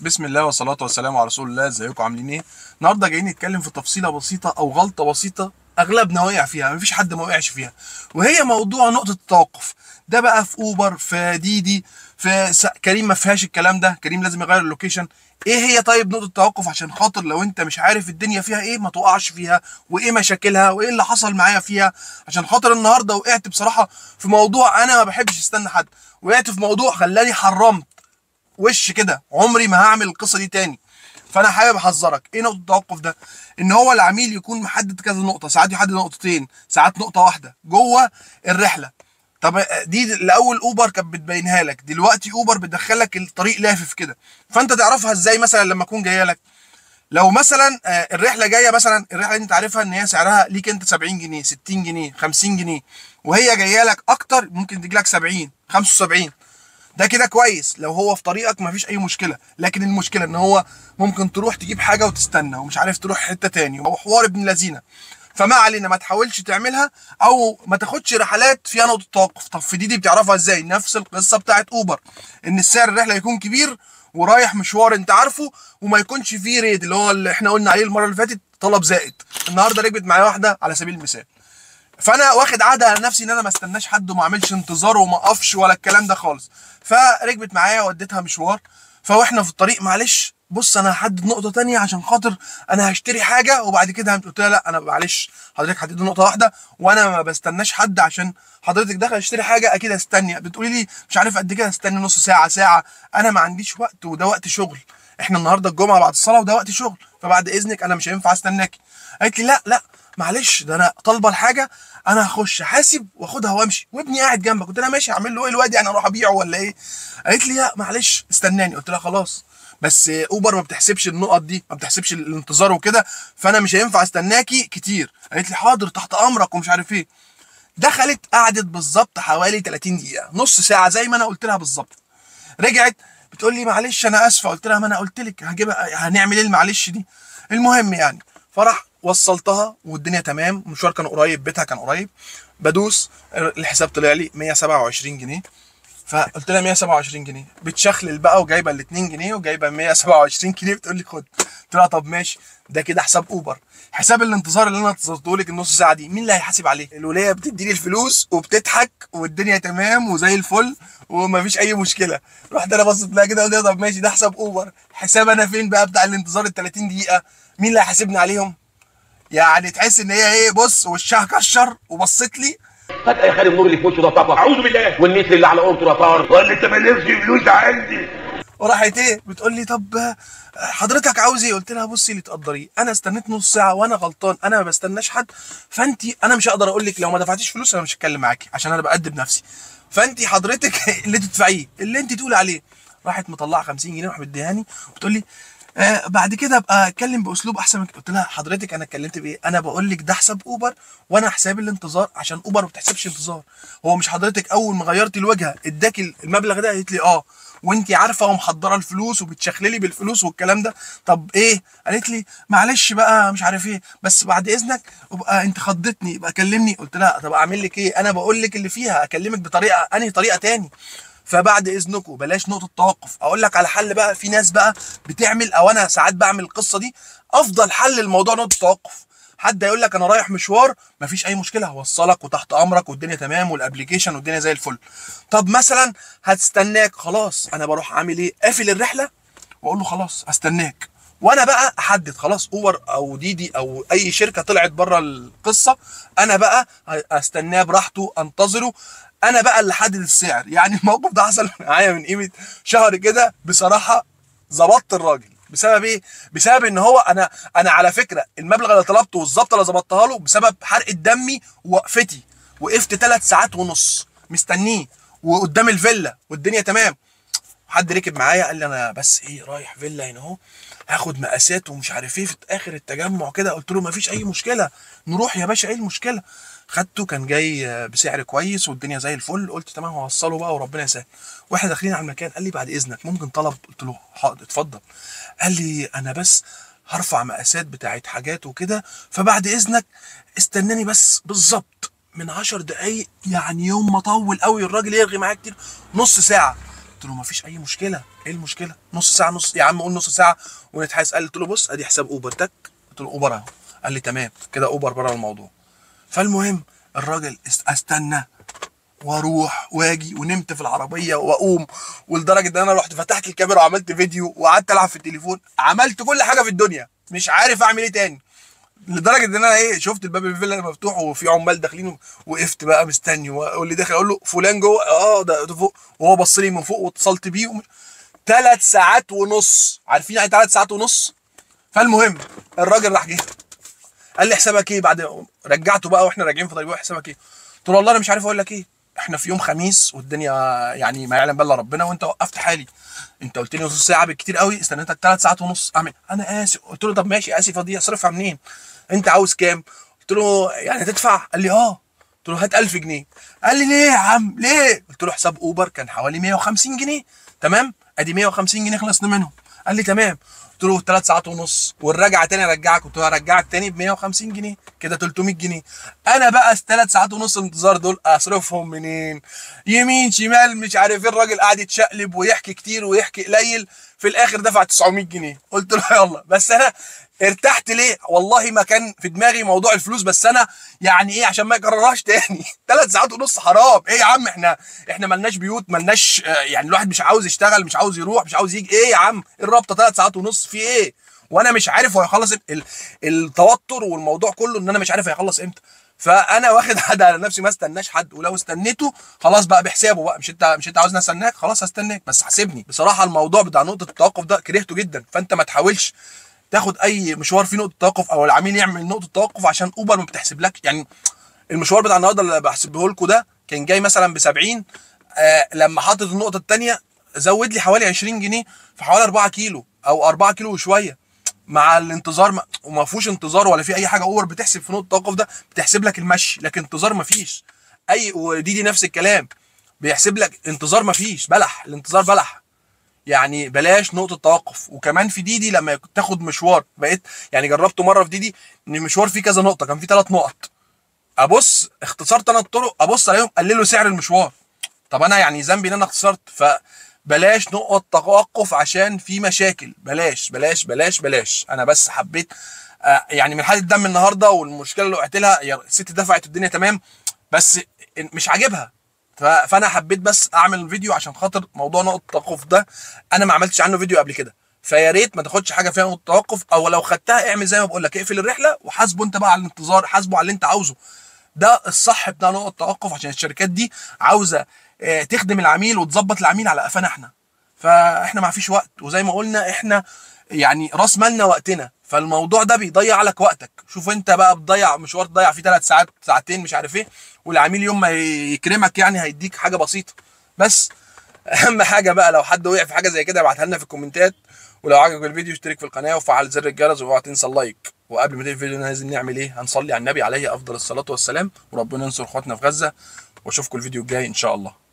بسم الله والصلاة والسلام على رسول الله. ازيكم عاملين ايه؟ النهارده جايين نتكلم في تفصيلة بسيطة او غلطة بسيطة اغلبنا وقع فيها، مفيش حد ما وقعش فيها، وهي موضوع نقطة التوقف. ده بقى في اوبر، في ديدي، في كريم ما فيهاش الكلام ده، كريم لازم يغير اللوكيشن. ايه هي طيب نقطة التوقف؟ عشان خاطر لو انت مش عارف الدنيا فيها ايه ما تقعش فيها، وايه مشاكلها، وايه اللي حصل معايا فيها. عشان خاطر النهارده وقعت بصراحة في موضوع انا ما بحبش استنى حد، وقعت في موضوع خلاني حرمت وش كده عمري ما هعمل القصه دي تاني. فانا حابب احذرك. ايه نقطه التوقف ده؟ ان هو العميل يكون محدد كذا نقطه، ساعات يحدد نقطتين، ساعات نقطه واحده جوه الرحله. طب دي الاول اوبر كانت بتبينها لك، دلوقتي اوبر بتدخلك الطريق لافف كده. فانت تعرفها ازاي؟ مثلا لما اكون جايه لك، لو مثلا الرحله جايه، مثلا الرحله دي انت عارفها ان هي سعرها ليك انت 70 جنيه، 60 جنيه، 50 جنيه، وهي جايه لك اكتر، ممكن تجي لك 70، 75. ده كده كويس لو هو في طريقك مفيش اي مشكله. لكن المشكله ان هو ممكن تروح تجيب حاجه وتستنى ومش عارف تروح حته تاني، وحوار ابن لذينه. فما علينا، ما تحاولش تعملها او ما تاخدش رحلات فيها نقطه توقف. طب في دي بتعرفها ازاي؟ نفس القصه بتاعت اوبر، ان السعر الرحله يكون كبير ورايح مشوار انت عارفه، وما يكونش فيه ريت اللي هو اللي احنا قلنا عليه المره اللي فاتت، طلب زائد. النهارده ركبت معايا واحده على سبيل المثال، فانا واخد عاده على نفسي ان انا ما استناش حد وما اعملش انتظار وما اقفش ولا الكلام ده خالص. فركبت معايا وديتها مشوار، فاحنا في الطريق معلش بص انا هحدد نقطه تانية عشان خاطر انا هشتري حاجه وبعد كده قلت لها لا انا معلش حضرتك حددت نقطه واحده وانا ما بستناش حد، عشان حضرتك داخل اشتري حاجه اكيد استني. بتقولي لي مش عارف قد كده، استني نص ساعه، ساعه. انا ما عنديش وقت وده وقت شغل، احنا النهارده الجمعه بعد الصلاه وده وقت شغل، فبعد اذنك انا مش هينفع استناكي. قالت لي لا لا معلش ده انا طالبه الحاجه، انا هخش حاسب واخدها وامشي وابني قاعد جنبك. قلت لها ماشي، اعمل له ايه الواد يعني، اروح ابيعه ولا ايه؟ قالت لي لا معلش استناني. قلت لها خلاص، بس اوبر ما بتحسبش النقط دي، ما بتحسبش الانتظار وكده، فانا مش هينفع استناكي كتير. قالت لي حاضر تحت امرك ومش عارف ايه. دخلت قعدت بالظبط حوالي 30 دقيقه، نص ساعه زي ما انا قلت لها بالظبط. رجعت بتقول لي معلش انا اسفه. قلت لها ما انا قلت لك هجيبها، هنعمل ايه المعلش دي؟ المهم يعني، فراح وصلتها والدنيا تمام، المشوار كان قريب، بيتها كان قريب. بدوس الحساب طلع لي 127 جنيه. فقلت لها 127 جنيه، بتشخلل بقى وجايبه ال 2 جنيه وجايبه 127 جنيه، بتقول لي خد. قلت لها طب ماشي، ده كده حساب اوبر. حساب الانتظار اللي انا انتظرته لك النص ساعه دي، مين اللي هيحاسب عليه؟ الوليه بتدي لي الفلوس وبتضحك والدنيا تمام وزي الفل ومفيش اي مشكله. رحت انا بصيت لها كده قلت لها طب ماشي، ده حساب اوبر، حساب انا فين بقى بتاع الانتظار ال 30 دقيقه؟ مين اللي هيحاسبني عليهم؟ يعني تحس ان هي ايه، بص وشها كشر وبصت لي. فجأة يا خالد النور اللي في وشه ده طفى، أعوذ بالله، والنسر اللي على قومته ده طار، ولا أنت مالكش فلوس عندي. وراحت ايه بتقول لي طب حضرتك عاوز ايه؟ قلت لها بصي اللي تقدريه، انا استنيت نص ساعه وانا غلطان، انا ما بستناش حد. فانت انا مش هقدر اقول لك لو ما دفعتيش فلوس انا مش هتكلم معاكي عشان انا بأدب نفسي. فانت حضرتك اللي تدفعيه اللي انت تقولي عليه. راحت مطلعه 50 جنيه وراح مديهاني وبتقول لي بعد كده ابقى اتكلم باسلوب احسن من كده. قلت لها حضرتك انا اتكلمت بايه؟ انا بقول لك ده حساب اوبر وانا حساب الانتظار، عشان اوبر ما بتحسبش انتظار. هو مش حضرتك اول ما غيرتي الوجهه اداكي المبلغ ده؟ قالت لي اه، وانت عارفه ومحضره الفلوس وبتشخللي بالفلوس والكلام ده. طب ايه؟ قالت لي معلش بقى مش عارف ايه، بس بعد اذنك ابقى انت خضتني يبقى كلمني. قلت لها طب اعمل لك ايه؟ انا بقول لك اللي فيها، اكلمك بطريقه انهي طريقه تاني؟ فبعد اذنكم بلاش نقطه توقف. اقول لك على حل بقى، في ناس بقى بتعمل، او انا ساعات بعمل القصه دي، افضل حل الموضوع نقطه توقف. حد يقول لك انا رايح مشوار، مفيش اي مشكله هوصلك وتحت امرك والدنيا تمام والابلكيشن والدنيا زي الفل. طب مثلا هتستناك، خلاص انا بروح عامل ايه؟ قافل الرحله واقول له خلاص هستناك. وانا بقى احدد خلاص، اوبر او ديدي او اي شركه طلعت بره القصه، انا بقى استناه براحته انتظره. انا بقى اللي حدد السعر. يعني الموقف ده حصل معايا من قيمه شهر كده بصراحه. ظبطت الراجل بسبب ايه؟ بسبب ان هو انا على فكره المبلغ اللي طلبته والظبطه اللي ظبطتها له بسبب حرقه دمي ووقفتي. وقفت 3 ساعات ونص مستنيه وقدام الفيلا والدنيا تمام. حد ركب معايا قال لي انا بس ايه رايح فيلا هنا اهو، هاخد مقاسات ومش عارف ايه في اخر التجمع كده. قلت له مفيش اي مشكله، نروح يا باشا، ايه المشكله؟ خدته، كان جاي بسعر كويس والدنيا زي الفل. قلت تمام هوصله بقى وربنا يسهل. واحنا داخلين على المكان قال لي بعد اذنك ممكن طلب؟ قلت له حاضر اتفضل. قال لي انا بس هرفع مقاسات بتاعت حاجات وكده، فبعد اذنك استناني بس بالظبط من 10 دقايق، يعني يوم ما طول قوي الراجل يرغي معايا كتير، نص ساعه. قلت قلت له مفيش اي مشكله، ايه المشكله؟ نص ساعه، نص يا عم قول نص ساعه ونتحاسب. قلت له بص ادي حساب اوبر تك. قلت له اوبر اهو. قال لي تمام كده اوبر بره الموضوع. فالمهم الراجل استنى واروح واجي، ونمت في العربيه واقوم، ولدرجه ان انا رحت فتحت الكاميرا وعملت فيديو وقعدت العب في التليفون، عملت كل حاجه في الدنيا مش عارف اعمل ايه تاني. لدرجه ان انا ايه شفت الباب الفيلا مفتوح وفي عمال داخلين، وقفت بقى مستني، واللي داخل اقول له فلان جوه، ده فوق، وهو بص لي من فوق واتصلت بيه 3 ساعات ونص، عارفين يعني 3 ساعات ونص؟ فالمهم الراجل راح جه قال لي حسابك ايه بعد رجعته بقى واحنا راجعين في طريق، حسابك ايه؟ قلت له والله انا مش عارف اقول لك ايه، احنا في يوم خميس والدنيا يعني ما يعلم بالله ربنا، وانت وقفت حالي، انت قلت لي نص ساعه بالكتير قوي، استنيتك 3 ساعات ونص اعمل، انا اسف. قلت له طب ماشي اسف، دي اصرفها منين؟ انت عاوز كام؟ قلت له يعني هتدفع؟ قال لي اه. قلت له هات 1000 جنيه. قال لي ليه يا عم ليه؟ قلت له حساب اوبر كان حوالي 150 جنيه، تمام؟ ادي 150 جنيه خلصنا منهم. قال لي تمام. قلت له 3 ساعات ونص والرجعه تاني ارجعك، قلت له هرجعك تاني ب 150 جنيه كده 300 جنيه. انا بقى 3 ساعات ونص الانتظار دول اصرفهم منين؟ يمين شمال مش عارف ايه، الراجل قاعد يتشقلب ويحكي كتير ويحكي قليل، في الاخر دفع 900 جنيه. قلت له يلا. بس انا ارتحت ليه؟ والله ما كان في دماغي موضوع الفلوس، بس انا يعني ايه عشان ما يكررهاش تاني. 3 ساعات ونص حرام. ايه يا عم احنا ملناش بيوت، ملناش يعني الواحد مش عاوز يشتغل، مش عاوز يروح، مش عاوز يجي. ايه يا عم الرابطه 3 ساعات ونص في ايه؟ وانا مش عارف هو هيخلص التوتر والموضوع كله ان انا مش عارف هيخلص امتى. فانا واخد حد على نفسي ما استناش حد، ولو استنيته خلاص بقى بحسابه بقى، مش انت عاوزني استناك، خلاص هستناك بس حاسبني. بصراحه الموضوع بتاع نقطه التوقف ده كرهته جدا، فانت ما تحاولش تاخد اي مشوار فيه نقطه توقف او العميل يعمل نقطه توقف عشان اوبر ما بتحسبلكش. يعني المشوار بتاع النهارده اللي بحسبه لكم ده كان جاي مثلا ب 70، لما حاطط النقطه الثانيه زود لي حوالي 20 جنيه في حوالي 4 كيلو او 4 كيلو وشويه مع الانتظار، وما فيهوش انتظار ولا في اي حاجه. اوبر بتحسب في نقطه التوقف ده بتحسب لك المشي، لكن انتظار ما فيش. ودي نفس الكلام، بيحسب لك انتظار ما فيش، بلح الانتظار بلح. يعني بلاش نقطه توقف. وكمان في ديدي لما تاخد مشوار، بقيت يعني جربته مره في ديدي ان المشوار فيه كذا نقطه، كان فيه 3 نقط، ابص اختصرت انا الطرق، ابص عليهم قللوا سعر المشوار. طب انا يعني ذنبي ان انا اختصرت؟ فبلاش نقط توقف عشان في مشاكل. بلاش بلاش بلاش بلاش. انا بس حبيت يعني من حاله الدم النهارده، والمشكله اللي وقعت لها الست دفعت الدنيا تمام بس مش عاجبها، فانا حبيت بس اعمل فيديو عشان خاطر موضوع نقطه التوقف ده. انا ما عملتش عنه فيديو قبل كده، فيا ريت ما تاخدش حاجه فيها نقطه توقف، او لو خدتها اعمل زي ما بقول لك، اقفل الرحله وحاسبه انت بقى على الانتظار، حاسبه على اللي انت عاوزه. ده الصح بتاع نقطه التوقف، عشان الشركات دي عاوزه تخدم العميل وتظبط العميل على قفانا احنا، فاحنا ما فيش وقت. وزي ما قلنا احنا يعني راس مالنا وقتنا، فالموضوع ده بيضيع لك وقتك. شوف انت بقى بتضيع مشوار تضيع فيه 3 ساعات ساعتين مش عارف ايه، والعميل يوم ما يكرمك يعني هيديك حاجه بسيطه. بس اهم حاجه بقى لو حد وقع في حاجه زي كده ابعتها لنا في الكومنتات، ولو عجبك الفيديو اشترك في القناه وفعل زر الجرس، واوعى تنسى اللايك. وقبل ما نبدا الفيديو لازم نعمل ايه؟ هنصلي على النبي عليه افضل الصلاه والسلام، وربنا ينصر اخواتنا في غزه. واشوفكم الفيديو الجاي ان شاء الله.